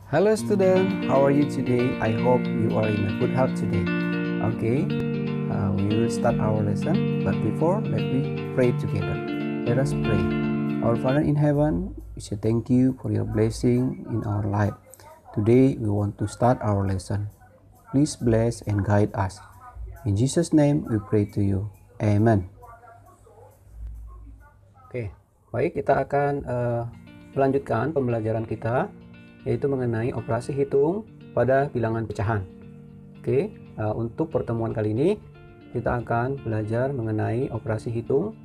Hello student, how are you today? I hope you are in a good health today. Okay, we will start our lesson, but before let me pray together. Let us pray. Our Father in heaven, we say thank you for your blessing in our life. Today we want to start our lesson. Please bless and guide us. In Jesus' name we pray to you. Amen. Oke, baik, kita akan melanjutkan pembelajaran kita, yaitu mengenai operasi hitung pada bilangan pecahan. Oke, untuk pertemuan kali ini kita akan belajar mengenai operasi hitung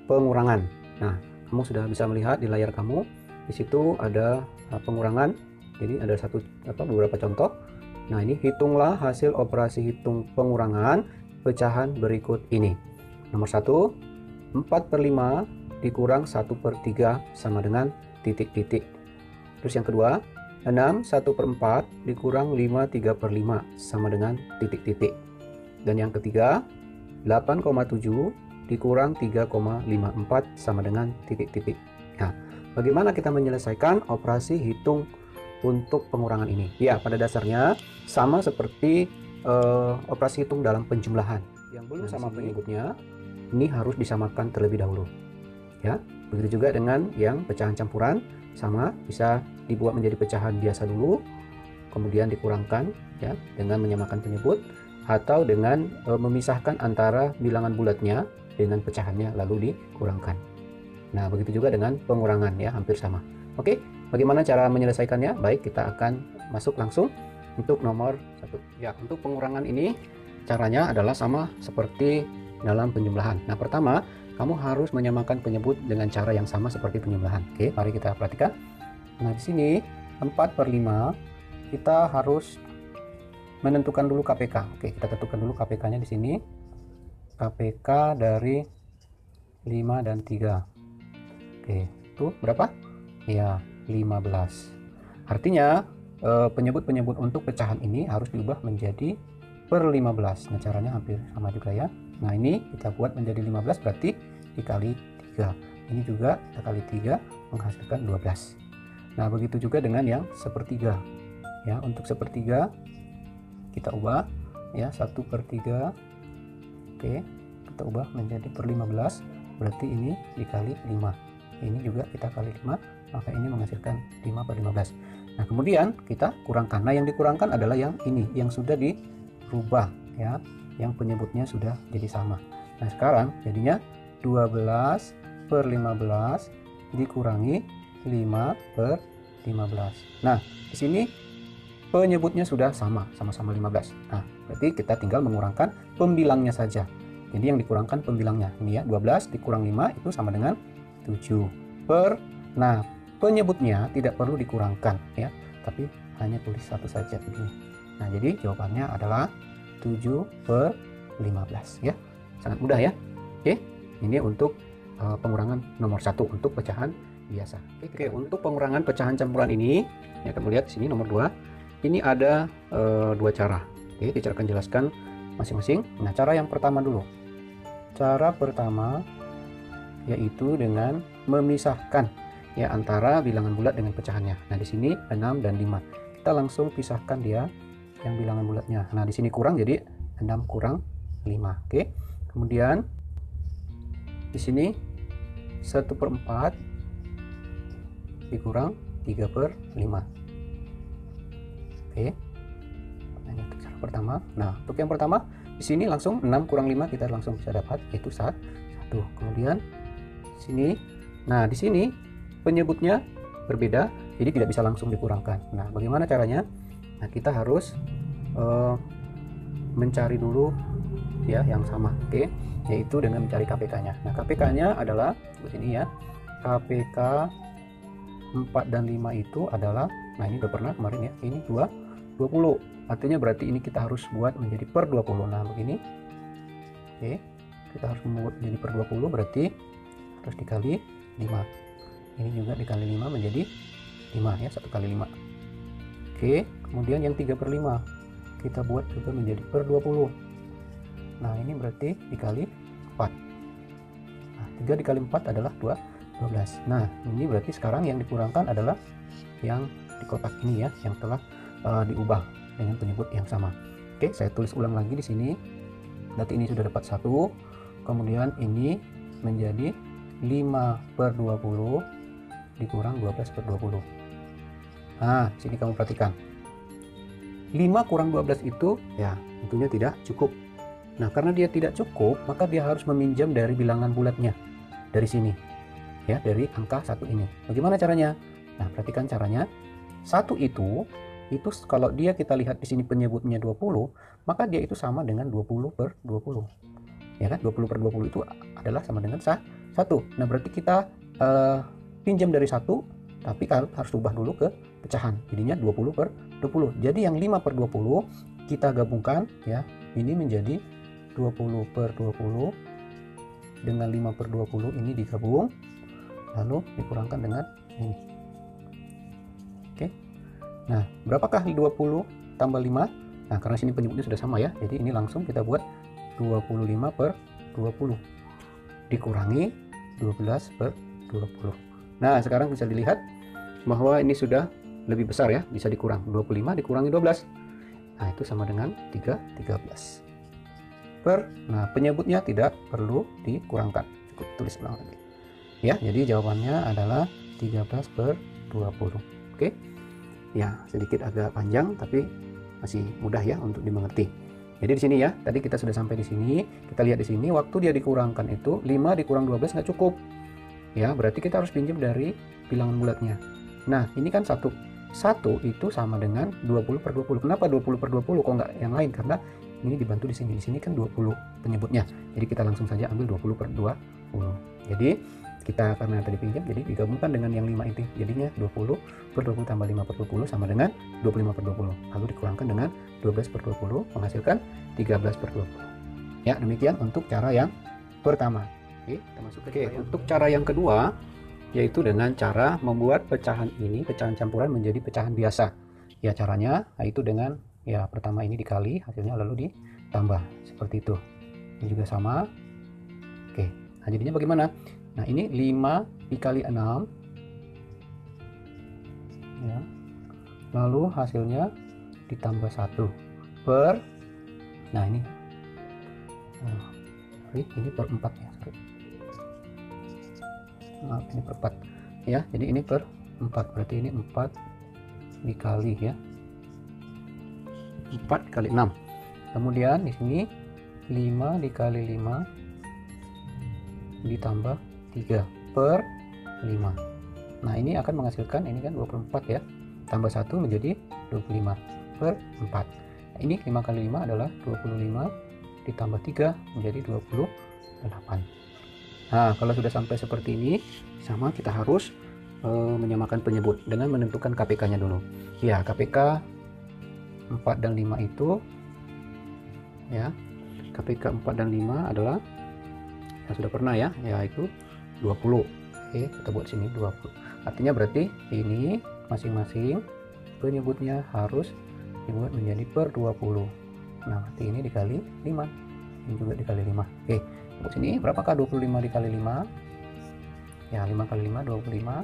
pengurangan. Nah, kamu sudah bisa melihat di layar kamu, di situ ada pengurangan. Jadi ada beberapa contoh. Nah, ini hitunglah hasil operasi hitung pengurangan pecahan berikut ini. Nomor 1, 4/5 dikurang 1/3 sama dengan titik-titik. Terus yang kedua, 6 1/4 dikurang 5 3/5 sama dengan titik-titik. Dan yang ketiga, 8,7 dikurang 3,54 sama dengan titik-titik. Nah, bagaimana kita menyelesaikan operasi hitung untuk pengurangan ini? Ya, pada dasarnya sama seperti operasi hitung dalam penjumlahan. Yang belum sama penyebutnya, ini harus disamakan terlebih dahulu. Ya, begitu juga dengan yang pecahan campuran, sama, bisa dibuat menjadi pecahan biasa dulu, kemudian dikurangkan ya dengan menyamakan penyebut, atau dengan memisahkan antara bilangan bulatnya dengan pecahannya lalu dikurangkan. Nah, begitu juga dengan pengurangan ya, hampir sama. Oke, bagaimana cara menyelesaikannya? Baik, kita akan masuk langsung untuk nomor 1. Ya, untuk pengurangan ini caranya adalah sama seperti dalam penjumlahan. Nah, pertama, kamu harus menyamakan penyebut dengan cara yang sama seperti penjumlahan. Oke, mari kita perhatikan. Nah, di sini 4/5 kita harus menentukan dulu KPK. Oke, kita tentukan dulu KPK-nya di sini. KPK dari 5 dan 3. Oke, itu berapa? Ya, 15. Artinya penyebut-penyebut untuk pecahan ini harus diubah menjadi per 15. Nah, caranya hampir sama juga ya. Nah, ini kita buat menjadi 15, berarti dikali 3. Ini juga kita kali 3 menghasilkan 12. Nah, begitu juga dengan yang sepertiga. Ya, untuk sepertiga kita ubah ya 1/3. Oke, kita ubah menjadi per 15, berarti ini dikali 5. Ini juga kita kali 5, maka ini menghasilkan 5/15. Nah, kemudian kita kurangkan. Nah, yang dikurangkan adalah yang ini, yang sudah dirubah ya, yang penyebutnya sudah jadi sama. Nah, sekarang jadinya 12/15 dikurangi 5/15. Nah, di sini penyebutnya sudah sama-sama 15. Nah, berarti kita tinggal mengurangkan pembilangnya saja. Jadi yang dikurangkan pembilangnya. Ini ya, 12 dikurang 5 itu sama dengan 7 per. Nah, penyebutnya tidak perlu dikurangkan ya, tapi hanya tulis satu saja begini. Nah, jadi jawabannya adalah 7/15 ya. Sangat mudah ya. Oke, ini untuk pengurangan nomor 1 untuk pecahan biasa. Oke, untuk pengurangan pecahan campuran ini ya, kamu lihat di sini nomor 2. Ini ada 2 cara. Oke, saya akan jelaskan masing-masing. Nah, cara yang pertama dulu. Cara pertama yaitu dengan memisahkan ya antara bilangan bulat dengan pecahannya. Nah, di sini 6 dan 5. Kita langsung pisahkan dia yang bilangan bulatnya. Nah, di sini kurang, jadi 6 kurang 5. Oke. Kemudian di sini 1/4 dikurang 3/5. Oke. Nah, ini untuk cara pertama. Nah, untuk yang pertama di sini langsung 6 kurang 5 kita langsung bisa dapat, yaitu 1. Kemudian sini, nah di sini penyebutnya berbeda, jadi tidak bisa langsung dikurangkan. Nah, bagaimana caranya? Nah, kita harus mencari dulu ya yang sama. Oke, yaitu dengan mencari KPK-nya. Nah, KPK-nya adalah di sini ya. KPK 4 dan 5 itu adalah, nah ini udah pernah kemarin ya, ini 20. Artinya berarti ini kita harus buat menjadi per 20. Nah, begini. Oke, kita harus membuat menjadi per 20, berarti harus dikali 5. Ini juga dikali 5 menjadi 5 ya, 1 kali 5. Oke, kemudian yang 3/5 kita buat juga menjadi per 20. Nah, ini berarti dikali 4. Nah, 3 dikali 4 adalah 12. Nah, ini berarti sekarang yang dikurangkan adalah yang di kotak ini ya, yang telah diubah dengan penyebut yang sama. Oke, saya tulis ulang lagi di sini. Berarti ini sudah dapat 1, kemudian ini menjadi 5/20 dikurang 12/20. Nah, sini kamu perhatikan. 5 kurang 12 itu ya tentunya tidak cukup. Nah, karena dia tidak cukup, maka dia harus meminjam dari bilangan bulatnya. Dari sini. Ya, dari angka 1 ini. Bagaimana caranya? Nah, perhatikan caranya. 1 itu kalau dia kita lihat di sini penyebutnya 20, maka dia itu sama dengan 20/20. Ya kan? 20/20 itu adalah sama dengan 1. Nah, berarti kita pinjam dari 1, tapi harus ubah dulu ke pecahan. Jadinya 20/20. Jadi yang 5/20 kita gabungkan ya. Ini menjadi 20/20 dengan 5/20 ini digabung, lalu dikurangkan dengan ini. Oke. Nah, berapakah 20 tambah 5? Nah, karena sini penyebutnya sudah sama ya, jadi ini langsung kita buat 25/20 dikurangi 12/20. Nah, sekarang bisa dilihat bahwa ini sudah lebih besar ya, bisa dikurang. 25 dikurangi 12. Nah, itu sama dengan 13. Nah, penyebutnya tidak perlu dikurangkan. Cukup tulis ulang lagi. Ya, jadi jawabannya adalah 13/20. Oke. Ya, sedikit agak panjang tapi masih mudah ya untuk dimengerti. Jadi di sini ya, tadi kita sudah sampai di sini. Kita lihat di sini waktu dia dikurangkan itu 5 dikurang 12 nggak cukup. Ya, berarti kita harus pinjam dari bilangan bulatnya. Nah, ini kan 1 itu sama dengan 20/20. Kenapa 20/20 kok nggak yang lain? Karena ini dibantu di sini. Di sini kan 20 penyebutnya. Jadi kita langsung saja ambil 20/20. Jadi kita karena tadi pinjam, jadi digabungkan dengan yang 5 itu. Jadinya 20/20 tambah 5/20 sama dengan 25/20. Lalu dikurangkan dengan 12/20 menghasilkan 13/20. Ya, demikian untuk cara yang pertama. Oke, kita masuk ke untuk cara yang kedua, yaitu dengan cara membuat pecahan ini, pecahan campuran menjadi pecahan biasa. Ya, caranya yaitu dengan ya pertama ini dikali hasilnya lalu ditambah seperti itu. Ini juga sama. Oke, nah jadinya bagaimana? Nah, ini 5 dikali 6 ya. Lalu hasilnya ditambah 1 per, nah ini ini per 4 ya, maaf, ini per 4 ya, jadi ini per 4, berarti ini 4 dikali ya, 4 kali 6. Kemudian di sini 5 dikali 5 ditambah 3 per 5. Nah, ini akan menghasilkan, ini kan 24 ya, tambah 1 menjadi 25 per 4. Nah, ini 5 kali 5 adalah 25 ditambah 3 menjadi 28. Nah, kalau sudah sampai seperti ini, sama kita harus menyamakan penyebut dengan menentukan KPK-nya dulu. Ya, KPK 4 dan 5 itu ya, KPK 4 dan 5 adalah yang sudah pernah ya, yaitu 20. Oke, kita buat sini 20. Artinya berarti ini masing-masing penyebutnya harus dibuat menjadi per 20. Nah, berarti ini dikali 5. Ini juga dikali 5. Oke, buat sini berapakah 25 dikali 5? Ya, 5 kali 5 25.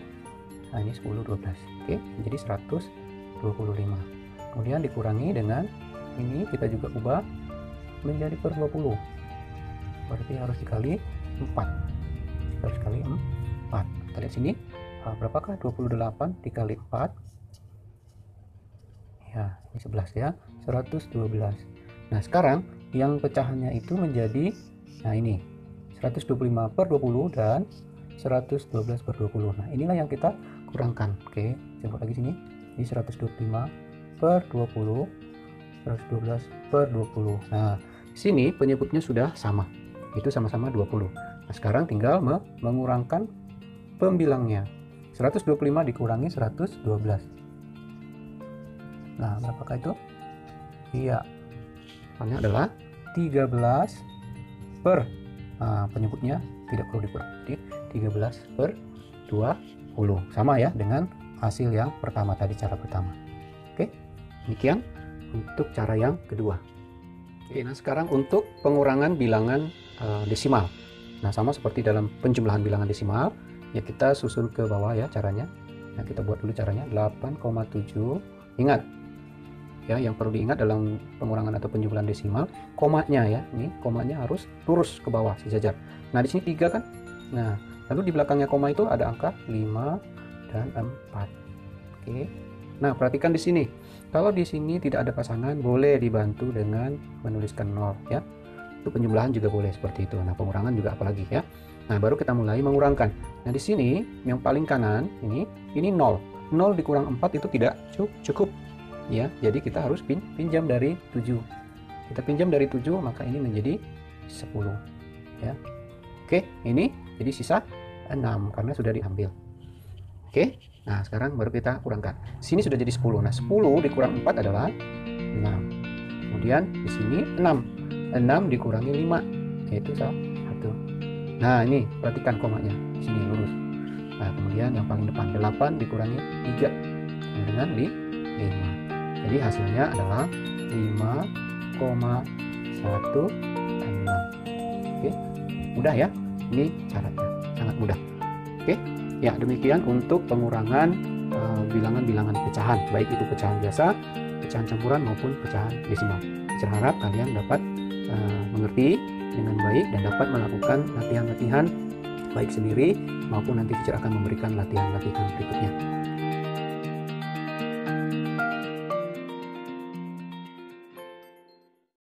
Nah, ini 10 12. Oke, jadi 125. Kemudian dikurangi dengan ini, kita juga ubah menjadi per 20. Berarti harus dikali 4. Harus dikali 4. Kita lihat sini, berapakah 28 dikali 4? Ya, ini 11 ya, 112. Nah, sekarang yang pecahannya itu menjadi, nah ini 125 per 20 dan 112 per 20. Nah, inilah yang kita kurangkan. Oke, saya buat lagi sini. Ini 125 per 20, 112 per 20. Nah, sini penyebutnya sudah sama. Itu sama-sama 20. Nah, sekarang tinggal mengurangkan pembilangnya. 125 dikurangi 112. Nah, berapakah itu? Iya. Jawabannya adalah 13 per, nah, penyebutnya tidak perlu dikurangi. Jadi 13 per 20. Sama ya dengan hasil yang pertama tadi, cara pertama. Oke, demikian untuk cara yang kedua. Oke, nah sekarang untuk pengurangan bilangan desimal. Nah, sama seperti dalam penjumlahan bilangan desimal, ya kita susun ke bawah ya caranya. Nah, kita buat dulu caranya. 8,7. Ingat ya, yang perlu diingat dalam pengurangan atau penjumlahan desimal, komanya ya. Ini komanya harus lurus ke bawah sejajar. Nah, di sini 3 kan? Nah, lalu di belakangnya koma itu ada angka 5 dan 4. Oke. Nah, perhatikan di sini. Kalau di sini tidak ada pasangan, boleh dibantu dengan menuliskan 0 ya. Itu penjumlahan juga boleh seperti itu. Nah, pengurangan juga apalagi ya. Nah, baru kita mulai mengurangkan. Nah, di sini yang paling kanan ini 0. 0 dikurang 4 itu tidak cukup. Ya, jadi kita harus pinjam dari 7. Kita pinjam dari 7, maka ini menjadi 10. Ya. Oke, ini jadi sisa 6 karena sudah diambil. Oke. Nah, sekarang baru kita kurangkan. Sini sudah jadi 10. Nah, 10 dikurang 4 adalah 6. Kemudian di sini 6. 6 dikurangi 5 yaitu 1. Nah, ini perhatikan komanya. Di sini lurus. Nah, kemudian yang paling depan 8 dikurangi 3 dengan 5. Jadi hasilnya adalah 5,16. Oke, mudah ya. Ini caranya sangat mudah. Oke, ya demikian untuk pengurangan bilangan-bilangan pecahan, baik itu pecahan biasa, pecahan campuran maupun pecahan desimal. Saya harap kalian dapat mengerti dengan baik dan dapat melakukan latihan-latihan baik sendiri maupun nanti teacher akan memberikan latihan-latihan berikutnya.